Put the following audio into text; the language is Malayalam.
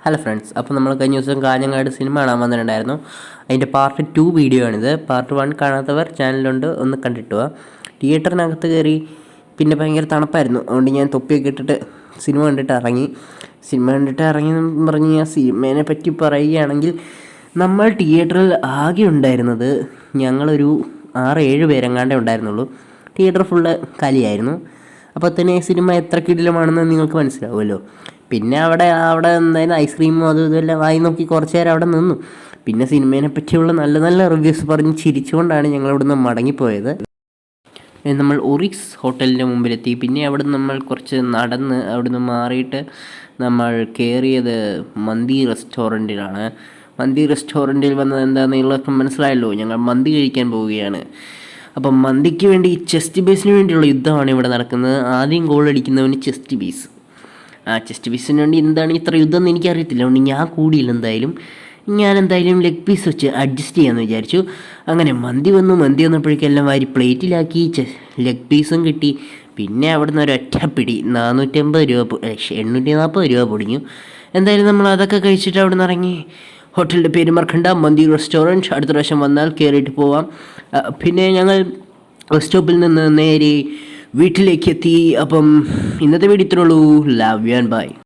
ഹലോ ഫ്രണ്ട്സ്, അപ്പോൾ നമ്മൾ കഴിഞ്ഞ ദിവസം കാഞ്ഞങ്ങാട് സിനിമ കാണാൻ വന്നിട്ടുണ്ടായിരുന്നു. അതിൻ്റെ പാർട്ട് 2 വീഡിയോ ആണിത്. പാർട്ട് 1 കാണാത്തവർ ചാനലുണ്ട്, ഒന്ന് കണ്ടിട്ട് പോവാം. തിയേറ്ററിനകത്ത് കയറി പിന്നെ ഭയങ്കര തണുപ്പായിരുന്നു. അതുകൊണ്ട് ഞാൻ തൊപ്പിയൊക്കെ ഇട്ടിട്ട് സിനിമ കണ്ടിട്ട് ഇറങ്ങി എന്ന് പറഞ്ഞ് ഞാൻ സിനിമേനെ പറ്റി പറയുകയാണെങ്കിൽ, നമ്മൾ തിയേറ്ററിൽ ആകെ ഉണ്ടായിരുന്നത് ഞങ്ങളൊരു 6-7 പേരെങ്ങാണ്ടേ ഉണ്ടായിരുന്നുള്ളൂ. തിയേറ്റർ ഫുള്ള് കാലിയായിരുന്നു. അപ്പോൾ തന്നെ സിനിമ എത്ര കിടിലമാണെന്ന് നിങ്ങൾക്ക് മനസ്സിലാവുമല്ലോ. പിന്നെ അവിടെ എന്തായാലും ഐസ്ക്രീമും അതും ഇതെല്ലാം വായി നോക്കി കുറച്ച് നേരം അവിടെ നിന്നു. പിന്നെ സിനിമേനെ പറ്റിയുള്ള നല്ല നല്ല റിവ്യൂസ് പറഞ്ഞ് ചിരിച്ചുകൊണ്ടാണ് ഞങ്ങൾ ഇവിടുന്ന് മടങ്ങിപ്പോയത്. നമ്മൾ ഒറിക്സ് ഹോട്ടലിൻ്റെ മുമ്പിലെത്തി. പിന്നെ അവിടുന്ന് നമ്മൾ കുറച്ച് നടന്ന് അവിടുന്ന് മാറിയിട്ട് നമ്മൾ കയറിയത് മന്തി റെസ്റ്റോറൻറ്റിലാണ്. മന്തി റെസ്റ്റോറൻറ്റിൽ വന്നത് എന്താണെന്നുള്ളതൊക്കെ മനസ്സിലായല്ലോ. ഞങ്ങൾ മന്തി കഴിക്കാൻ പോവുകയാണ്. അപ്പം മന്തിക്ക് വേണ്ടി ചെസ്റ്റ് ബേസിന് വേണ്ടിയുള്ള യുദ്ധമാണ് ഇവിടെ നടക്കുന്നത്. ആദ്യം ഗോൾ അടിക്കുന്നവന് ചെസ്റ്റ് പീസ്. ആ ചെസ്റ്റ് പീസിന് വേണ്ടി എന്താണ് ഇത്ര യുദ്ധം എന്ന് എനിക്കറിയത്തില്ല. അതുകൊണ്ട് ഞാൻ കൂടിയില്ല. ഞാൻ എന്തായാലും ലെഗ് പീസ് വെച്ച് അഡ്ജസ്റ്റ് ചെയ്യാമെന്ന് വിചാരിച്ചു. അങ്ങനെ മന്തി വന്നപ്പോഴേക്കും എല്ലാം വാരി പ്ലേറ്റിലാക്കി. ലെഗ് പീസും കിട്ടി. പിന്നെ അവിടുന്ന് ഒരൊറ്റ പിടി 450 രൂപ 840 രൂപ പൊടിഞ്ഞു. എന്തായാലും നമ്മൾ അതൊക്കെ കഴിച്ചിട്ട് അവിടെ നിന്ന് ഇറങ്ങി. ഹോട്ടലിൻ്റെ പേര് മറക്കണ്ട, മന്തി റെസ്റ്റോറൻറ്റ്. അടുത്ത പ്രാവശ്യം വന്നാൽ കയറിയിട്ട് പോവാം. പിന്നെ ഞങ്ങൾ ബസ് സ്റ്റോപ്പിൽ നിന്ന് നേരെ വീട്ടിലേക്ക് എത്തി. അപ്പം ഇന്നത്തെ വീഡിയോ ഇത്രേ ഉള്ളൂ. Love you and by.